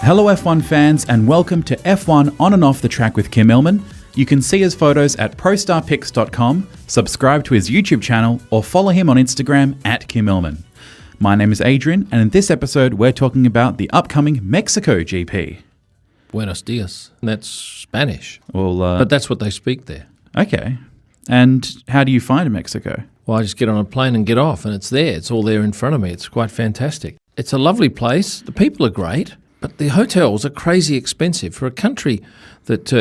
Hello F1 fans and welcome to F1 on and off the track with Kim Illman. You can see his photos at prostarpics.com, subscribe to his YouTube channel or follow him on Instagram at Kim Illman. My name is Adrian and in this episode we're talking about the upcoming Mexico GP. Buenos dias. That's Spanish. Well, but that's what they speak there. Okay. And how do you find Mexico? Well, I just get on a plane and get off and it's there. It's all there in front of me. It's quite fantastic. It's a lovely place. The people are great. But the hotels are crazy expensive. For a country that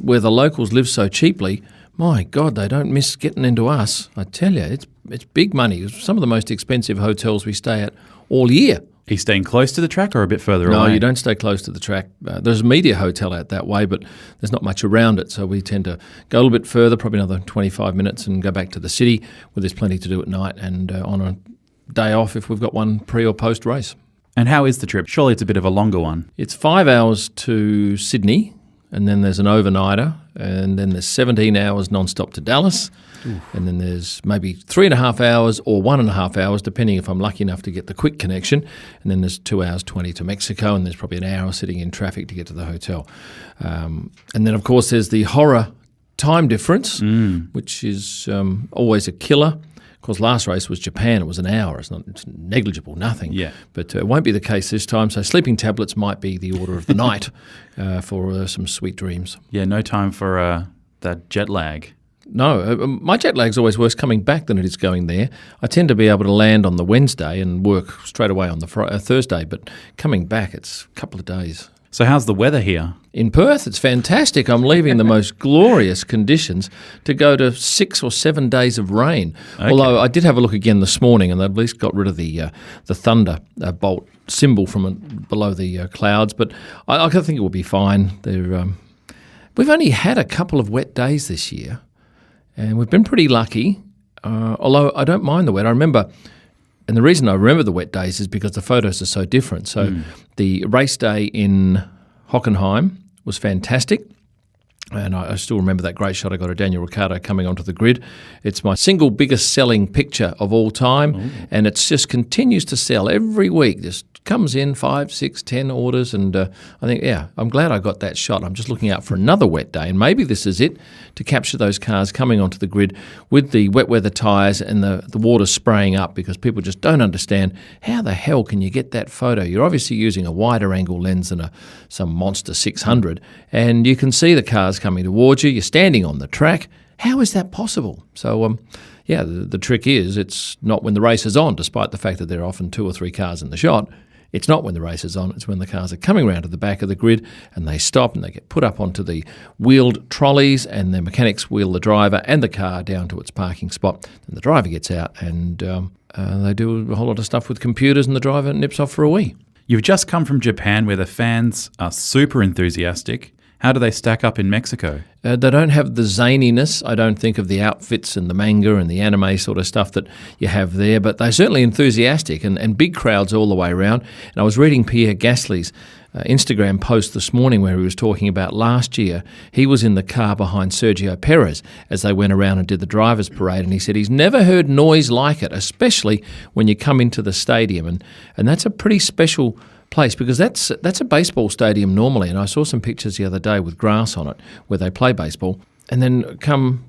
where the locals live so cheaply, my God, they don't miss getting into us. I tell you, it's big money. It's some of the most expensive hotels we stay at all year. Are you staying close to the track or a bit further away? No, you don't stay close to the track. There's a media hotel out that way, but there's not much around it. So we tend to go a little bit further, probably another 25 minutes, and go back to the city where there's plenty to do at night and on a day off if we've got one pre or post race. And how is the trip? Surely it's a bit of a longer one. It's 5 hours to Sydney, and then there's an overnighter, and then there's 17 hours non-stop to Dallas, and then there's maybe 3.5 hours or 1.5 hours, depending if I'm lucky enough to get the quick connection, and then there's 2 hours 20 to Mexico, and there's probably an hour sitting in traffic to get to the hotel. And then, of course, there's the horror time difference, which is always a killer. Of course, last race was Japan. It was an hour. It's negligible, nothing. Yeah. But it won't be the case this time. So sleeping tablets might be the order of the night for some sweet dreams. Yeah, no time for that jet lag. No, my jet lag's always worse coming back than it is going there. I tend to be able to land on the Wednesday and work straight away on the Thursday. But coming back, it's a couple of days. So how's the weather here? In Perth, it's fantastic. I'm leaving the most glorious conditions to go to 6 or 7 days of rain. Okay. Although I did have a look again this morning and they at least got rid of the thunder bolt symbol from below the clouds. But I think it will be fine. We've only had a couple of wet days this year and we've been pretty lucky, although I don't mind the wet. I remember... And the reason I remember the wet days is because the photos are so different. So the race day in Hockenheim was fantastic. And I still remember that great shot I got of Daniel Ricciardo coming onto the grid. It's my single biggest selling picture of all time. And it just continues to sell every week. Just comes in 5, 6, 10 orders. And I think, yeah, I'm glad I got that shot. I'm just looking out for another wet day. And maybe this is it, to capture those cars coming onto the grid with the wet weather tyres and the water spraying up, because people just don't understand how the hell can you get that photo. You're obviously using a wider angle lens than some Monster 600. And you can see the cars coming towards you. You're standing on the track. How is that possible? So, yeah, the trick is it's not when the race is on, despite the fact that there are often 2 or 3 cars in the shot. It's not when the race is on, it's when the cars are coming around to the back of the grid and they stop and they get put up onto the wheeled trolleys and the mechanics wheel the driver and the car down to its parking spot. Then the driver gets out and they do a whole lot of stuff with computers and the driver nips off for a wee. You've just come from Japan where the fans are super enthusiastic. How do they stack up in Mexico? They don't have the zaniness, I don't think, of the outfits and the manga and the anime sort of stuff that you have there, but they're certainly enthusiastic and big crowds all the way around. And I was reading Pierre Gasly's Instagram post this morning where he was talking about last year. He was in the car behind Sergio Perez as they went around and did the drivers' parade, and he said he's never heard noise like it, especially when you come into the stadium. And that's a pretty special place because that's a baseball stadium normally, and I saw some pictures the other day with grass on it where they play baseball, and then come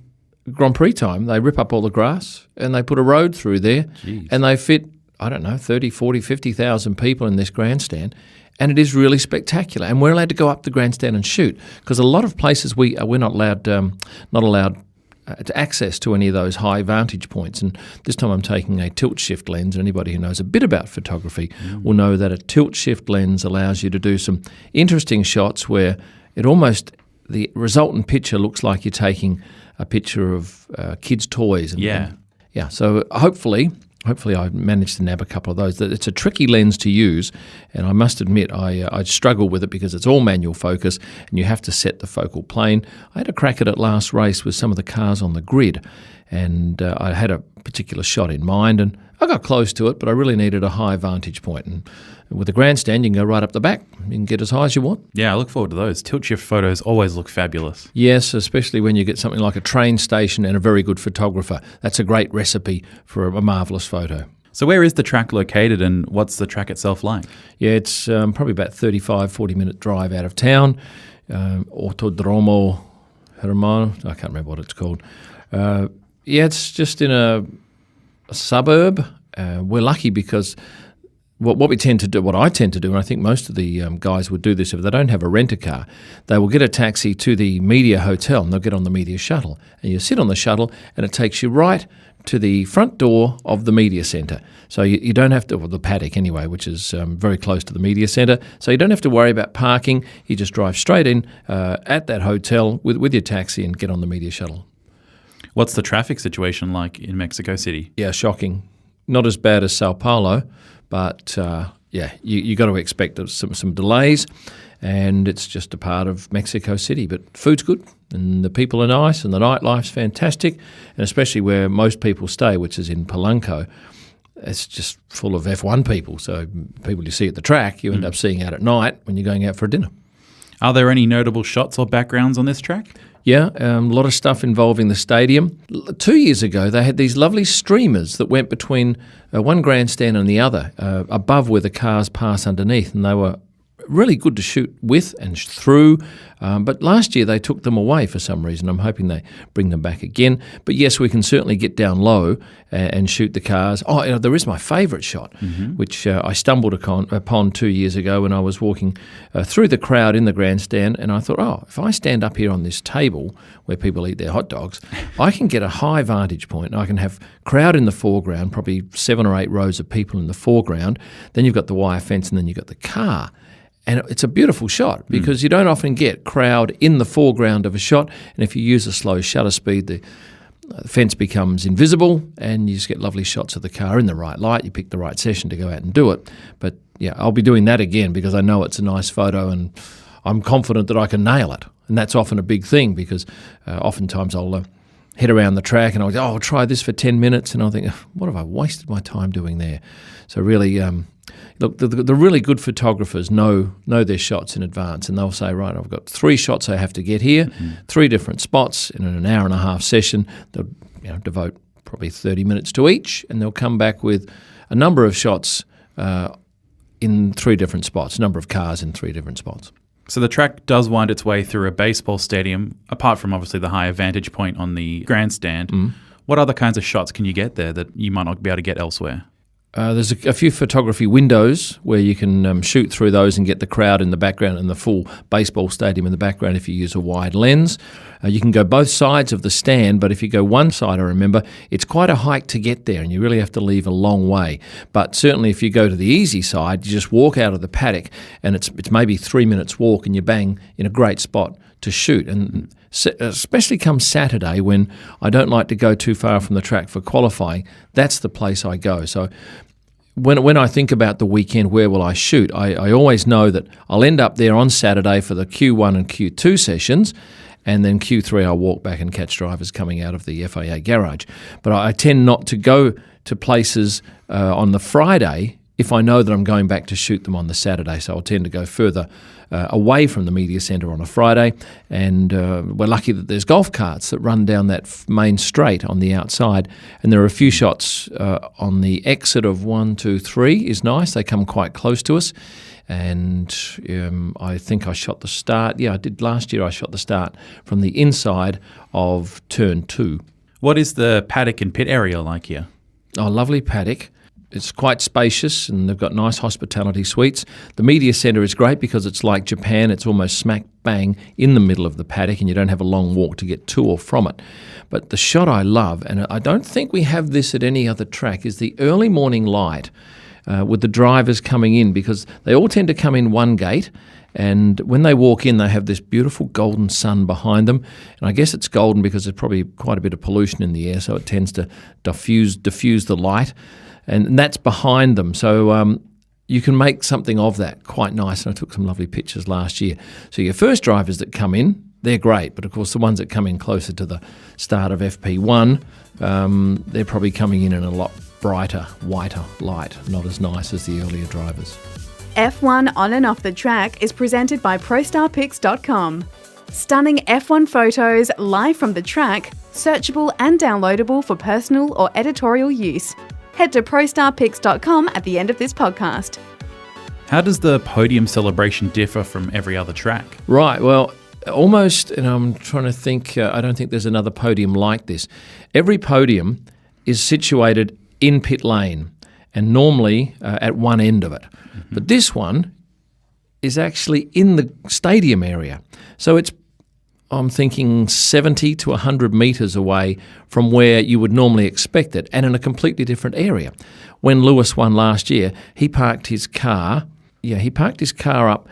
Grand Prix time they rip up all the grass and they put a road through there. Jeez. And they fit, I don't know, 30, 40, 50,000 people in this grandstand, and it is really spectacular. And we're allowed to go up the grandstand and shoot because a lot of places we're not allowed to access to any of those high vantage points. And this time I'm taking a tilt shift lens, and anybody who knows a bit about photography will know that a tilt shift lens allows you to do some interesting shots where the resultant picture looks like you're taking a picture of kids' toys. So hopefully I managed to nab a couple of those. It's a tricky lens to use, and I must admit I struggle with it because it's all manual focus and you have to set the focal plane. I had a crack at it last race with some of the cars on the grid, and I had a particular shot in mind, and I got close to it, but I really needed a high vantage point. And with the grandstand, you can go right up the back. You can get as high as you want. Yeah, I look forward to those. Tilt shift photos always look fabulous. Yes, especially when you get something like a train station and a very good photographer. That's a great recipe for a marvellous photo. So where is the track located and what's the track itself like? Yeah, it's probably about 35, 40-minute drive out of town. Autodromo Hermano, I can't remember what it's called. It's just in a suburb. We're lucky because what we tend to do, what I tend to do, and I think most of the guys would do this if they don't have a rent-a-car, they will get a taxi to the media hotel and they'll get on the media shuttle. And you sit on the shuttle and it takes you right to the front door of the media centre. So you don't have to, well, the Paddock anyway, which is very close to the media centre. So you don't have to worry about parking. You just drive straight in at that hotel with your taxi and get on the media shuttle. What's the traffic situation like in Mexico City? Yeah, shocking. Not as bad as Sao Paulo, but you got to expect some delays, and it's just a part of Mexico City. But food's good, and the people are nice, and the nightlife's fantastic, and especially where most people stay, which is in Polanco, it's just full of F1 people. So people you see at the track, you end up seeing out at night when you're going out for a dinner. Are there any notable shots or backgrounds on this track? Yeah, a lot of stuff involving the stadium. 2 years ago, they had these lovely streamers that went between one grandstand and the other, above where the cars pass underneath, and they were really good to shoot with and through. But last year they took them away for some reason. I'm hoping they bring them back again. But yes, we can certainly get down low and shoot the cars. Oh, there is my favourite shot, which I stumbled upon 2 years ago when I was walking through the crowd in the grandstand, and I thought, if I stand up here on this table where people eat their hot dogs, I can get a high vantage point. I can have crowd in the foreground, probably 7 or 8 rows of people in the foreground. Then you've got the wire fence, and then you've got the car. And it's a beautiful shot because you don't often get crowd in the foreground of a shot. And if you use a slow shutter speed, the fence becomes invisible and you just get lovely shots of the car in the right light. You pick the right session to go out and do it. But yeah, I'll be doing that again because I know it's a nice photo and I'm confident that I can nail it. And that's often a big thing because oftentimes I'll head around the track and I'll try this for 10 minutes and I'll think, what have I wasted my time doing there? So really... Look, the really good photographers know their shots in advance, and they'll say, right, I've got 3 shots I have to get here, 3 different spots in an hour and a half session. They'll devote probably 30 minutes to each, and they'll come back with a number of shots in 3 different spots, a number of cars in 3 different spots. So the track does wind its way through a baseball stadium, apart from obviously the higher vantage point on the grandstand. What other kinds of shots can you get there that you might not be able to get elsewhere? There's a few photography windows where you can shoot through those and get the crowd in the background and the full baseball stadium in the background if you use a wide lens. You can go both sides of the stand, but if you go one side, I remember, it's quite a hike to get there and you really have to leave a long way. But certainly if you go to the easy side, you just walk out of the paddock and it's maybe 3 minutes walk and you bang in a great spot to shoot. And especially come Saturday when I don't like to go too far from the track for qualifying, that's the place I go. So when I think about the weekend, where will I shoot, I always know that I'll end up there on Saturday for the Q1 and Q2 sessions, and then Q3 I'll walk back and catch drivers coming out of the FIA garage. But I tend not to go to places on the Friday if I know that I'm going back to shoot them on the Saturday. So I'll tend to go further away from the media centre on a Friday, and we're lucky that there's golf carts that run down that main straight on the outside, and there are a few shots on the exit of 1, 2, 3 is nice. They come quite close to us, and I think I shot the start. Yeah, I did last year. I shot the start from the inside of turn 2. What is the paddock and pit area like here? Oh, lovely paddock. It's quite spacious and they've got nice hospitality suites. The media centre is great because it's like Japan. It's almost smack bang in the middle of the paddock and you don't have a long walk to get to or from it. But the shot I love, and I don't think we have this at any other track, is the early morning light with the drivers coming in, because they all tend to come in one gate. And when they walk in, they have this beautiful golden sun behind them. And I guess it's golden because there's probably quite a bit of pollution in the air, so it tends to diffuse the light. And that's behind them. So you can make something of that quite nice. And I took some lovely pictures last year. So your first drivers that come in, they're great. But of course, the ones that come in closer to the start of FP1, they're probably coming in a lot brighter, whiter light, not as nice as the earlier drivers. F1 on and off the track is presented by ProStarPics.com. Stunning F1 photos live from the track, searchable and downloadable for personal or editorial use. Head to prostarpics.com at the end of this podcast. How does the podium celebration differ from every other track? Right, well, almost, and I'm trying to think, I don't think there's another podium like this. Every podium is situated in pit lane and normally at one end of it. Mm-hmm. But this one is actually in the stadium area. So it's, I'm thinking 70 to 100 metres away from where you would normally expect it, and in a completely different area. When Lewis won last year, he parked his car up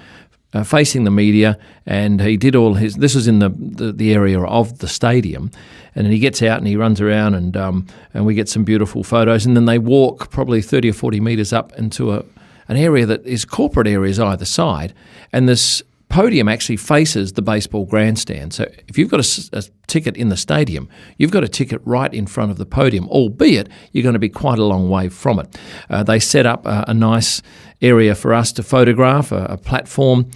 facing the media, and he did all his, this was in the area of the stadium, and then he gets out and he runs around, and we get some beautiful photos, and then they walk probably 30 or 40 metres up into an area that is corporate areas either side, and this podium actually faces the baseball grandstand. So if you've got a ticket in the stadium, you've got a ticket right in front of the podium, albeit you're going to be quite a long way from it. They set up a nice area for us to photograph, a platform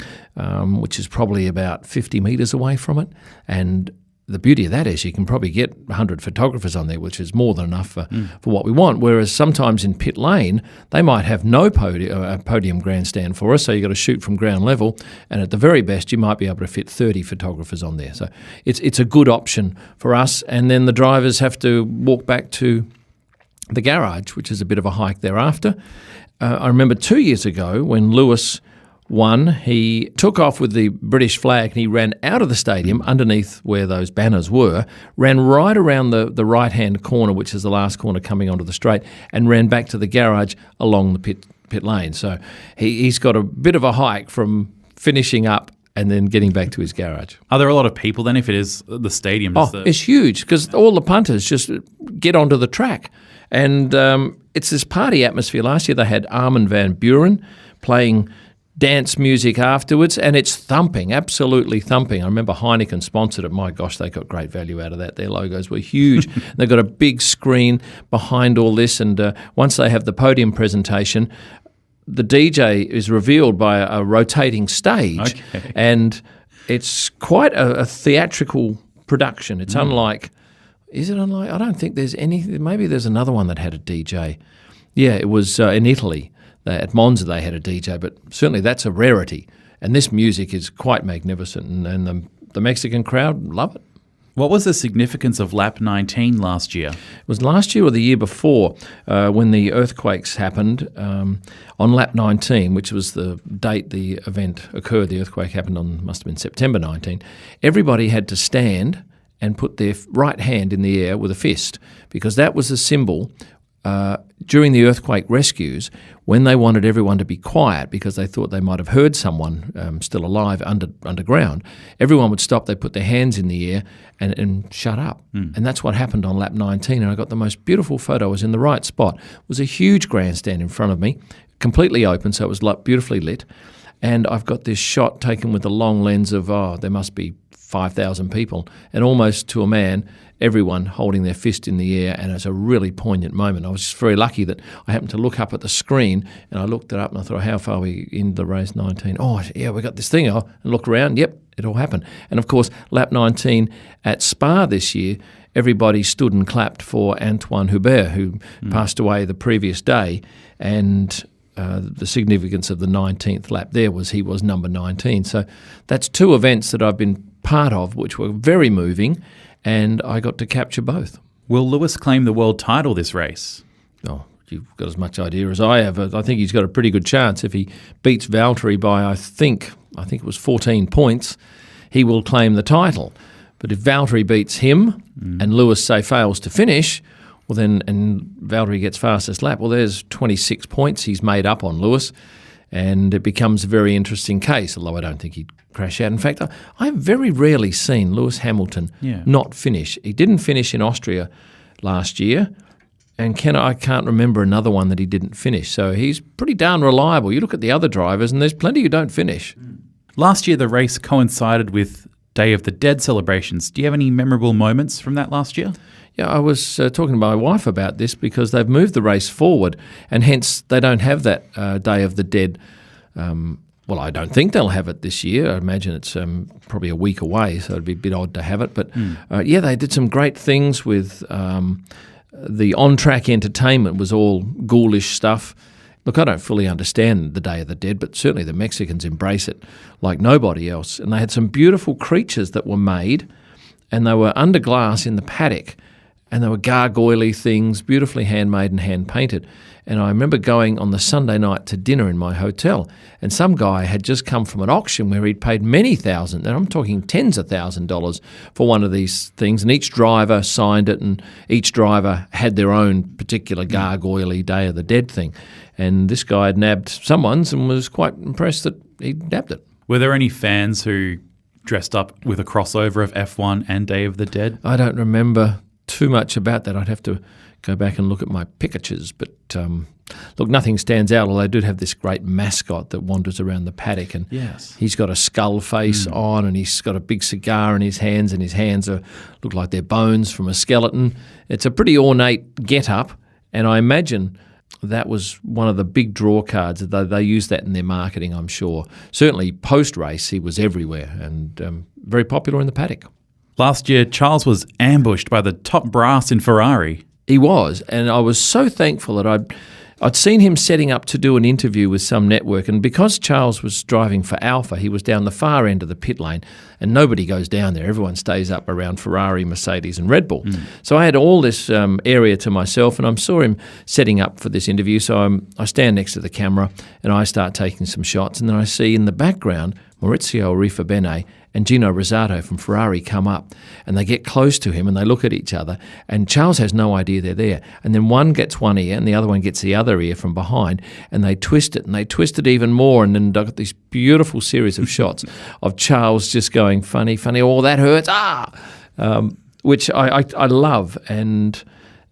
which is probably about 50 metres away from it. And the beauty of that is you can probably get 100 photographers on there, which is more than enough for what we want. Whereas sometimes in pit lane, they might have no podium grandstand for us, so you've got to shoot from ground level. And at the very best, you might be able to fit 30 photographers on there. So it's a good option for us. And then the drivers have to walk back to the garage, which is a bit of a hike thereafter. I remember 2 years ago when Lewis won, he took off with the British flag and he ran out of the stadium underneath where those banners were, ran right around the right-hand corner, which is the last corner coming onto the straight, and ran back to the garage along the pit lane. So he's got a bit of a hike from finishing up and then getting back to his garage. Are there a lot of people then if it is the stadium? It's huge because all the punters just get onto the track. And it's this party atmosphere. Last year they had Armin van Buuren playing dance music afterwards, and it's thumping, absolutely thumping. I remember Heineken sponsored it. My gosh, they got great value out of that. Their logos were huge. They've got a big screen behind all this, and once they have the podium presentation, the DJ is revealed by a rotating stage, and it's quite a theatrical production. It's unlike, is it unlike? I don't think there's any, maybe there's another one that had a DJ. Yeah, it was in Italy. At Monza they had a DJ, but certainly that's a rarity. And this music is quite magnificent, and the Mexican crowd love it. What was the significance of lap 19 last year? It was last year or the year before when the earthquakes happened. On lap 19, which was the date the event occurred, the earthquake happened on, must have been September 19, everybody had to stand and put their right hand in the air with a fist, because that was a symbol during the earthquake rescues, when they wanted everyone to be quiet because they thought they might have heard someone still alive underground, everyone would stop, they'd put their hands in the air and shut up. And that's what happened on lap 19, and I got the most beautiful photo. I was in the right spot. It was a huge grandstand in front of me, completely open, so it was beautifully lit. And I've got this shot taken with a long lens of, there must be 5,000 people, and almost to a man, everyone holding their fist in the air, and it's a really poignant moment. I was just very lucky that I happened to look up at the screen, and I looked it up, and I thought, how far are we in the race 19? Oh, yeah, we got this thing. And look around, yep, it all happened. And, of course, lap 19 at Spa this year, everybody stood and clapped for Antoine Hubert, who passed away the previous day, and the significance of the 19th lap there was he was number 19. So that's two events that I've been part of, which were very moving, and I got to capture both. Will Lewis claim the world title this race? Oh, you've got as much idea as I have. I think he's got a pretty good chance. If he beats Valtteri by, I think it was 14 points, he will claim the title. But if Valtteri beats him and Lewis, say, fails to finish, well then, and Valtteri gets fastest lap, well, there's 26 points he's made up on Lewis, and it becomes a very interesting case, although I don't think he'd crash out. In fact, I've very rarely seen Lewis Hamilton not finish. He didn't finish in Austria last year, and I can't remember another one that he didn't finish. So he's pretty darn reliable. You look at the other drivers, and there's plenty who don't finish. Last year, the race coincided with Day of the Dead celebrations. Do you have any memorable moments from that last year? Yeah, I was talking to my wife about this because they've moved the race forward, and hence they don't have that Day of the Dead. Well, I don't think they'll have it this year. I imagine it's probably a week away, so it'd be a bit odd to have it. But yeah, they did some great things with The on-track entertainment was all ghoulish stuff. Look, I don't fully understand the Day of the Dead, but certainly the Mexicans embrace it like nobody else. And they had some beautiful creatures that were made, and they were under glass in the paddock, and they were gargoyle-y things, beautifully handmade and hand-painted. And I remember going on the Sunday night to dinner in my hotel, and some guy had just come from an auction where he'd paid many thousand, and I'm talking tens of $1,000s for one of these things, and each driver signed it, and each driver had their own particular gargoyle-y Day of the Dead thing. And this guy had nabbed someone's and was quite impressed that he'd nabbed it. Were there any fans who dressed up with a crossover of F1 and Day of the Dead? I don't remember too much about that. I'd have to go back and look at my pictures. But look, nothing stands out, although I did have this great mascot that wanders around the paddock, and Yes. he's got a skull face on, and he's got a big cigar in his hands, and his hands look like they're bones from a skeleton. It's a pretty ornate get-up, and I imagine that was one of the big draw cards. They used that in their marketing, I'm sure. Certainly post-race, he was everywhere and very popular in the paddock. Last year, Charles was ambushed by the top brass in Ferrari. He was, and I was so thankful that I'd seen him setting up to do an interview with some network, and because Charles was driving for Alpha, he was down the far end of the pit lane, and nobody goes down there. Everyone stays up around Ferrari, Mercedes and Red Bull. So I had all this area to myself, and I saw him setting up for this interview, so I stand next to the camera, and I start taking some shots, and then I see in the background Maurizio Arrivabene and Gino Rossato from Ferrari come up, and they get close to him and they look at each other, and Charles has no idea they're there, and then one gets one ear and the other one gets the other ear from behind, and they twist it, and they twist it even more, and then they've got this beautiful series of shots of Charles just going, funny, oh, that hurts, which I love, and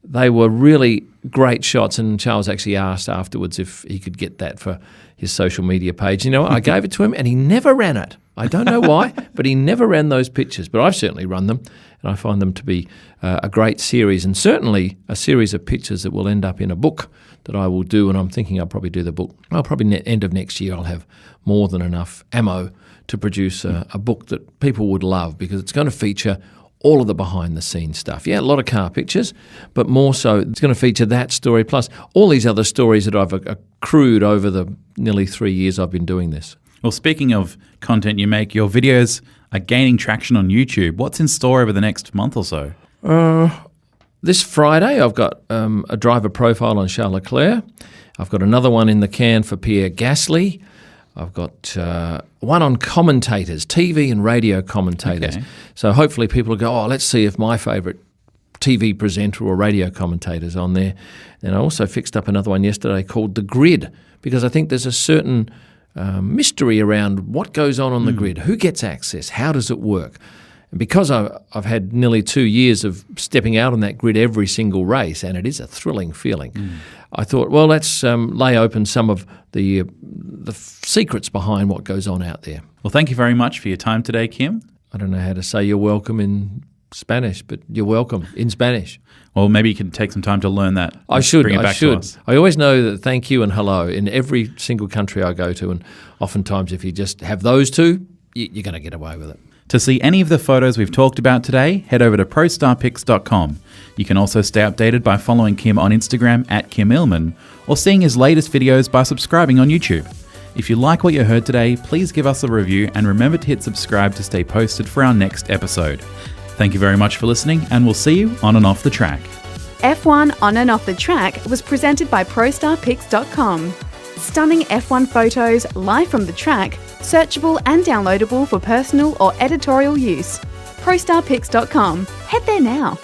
they were really great shots, and Charles actually asked afterwards if he could get that for his social media page. You know what? I gave it to him, and he never ran it. I don't know why, but he never ran those pictures. But I've certainly run them, and I find them to be a great series, and certainly a series of pictures that will end up in a book that I will do, and I'm thinking I'll probably do the book. Well, probably end of next year I'll have more than enough ammo to produce a book that people would love, because it's going to feature all of the behind-the-scenes stuff. Yeah, a lot of car pictures, but more so it's going to feature that story, plus all these other stories that I've accrued over the nearly 3 years I've been doing this. Well, speaking of content you make, your videos are gaining traction on YouTube. What's in store over the next month or so? This Friday I've got a driver profile on Charles Leclerc. I've got another one in the can for Pierre Gasly. I've got one on commentators, TV and radio commentators. Okay. So hopefully people will go, let's see if my favourite TV presenter or radio commentator's on there. And I also fixed up another one yesterday called The Grid, because I think there's a certain mystery around what goes on the grid, who gets access, how does it work. And because I've had nearly 2 years of stepping out on that grid every single race, and it is a thrilling feeling, I thought, well, let's lay open some of the secrets behind what goes on out there. Well, thank you very much for your time today, Kim. I don't know how to say you're welcome in Spanish, but you're welcome in Spanish. Well, maybe you can take some time to learn that. I should. Bring it back to us. I always know that thank you and hello in every single country I go to, and oftentimes if you just have those two, you're going to get away with it. To see any of the photos we've talked about today, head over to prostarpics.com. You can also stay updated by following Kim on Instagram @Kim Illman, or seeing his latest videos by subscribing on YouTube. If you like what you heard today, please give us a review and remember to hit subscribe to stay posted for our next episode. Thank you very much for listening, and we'll see you on and off the track. F1 On and Off the Track was presented by ProStarPics.com. Stunning F1 photos live from the track, searchable and downloadable for personal or editorial use. ProStarPics.com. Head there now.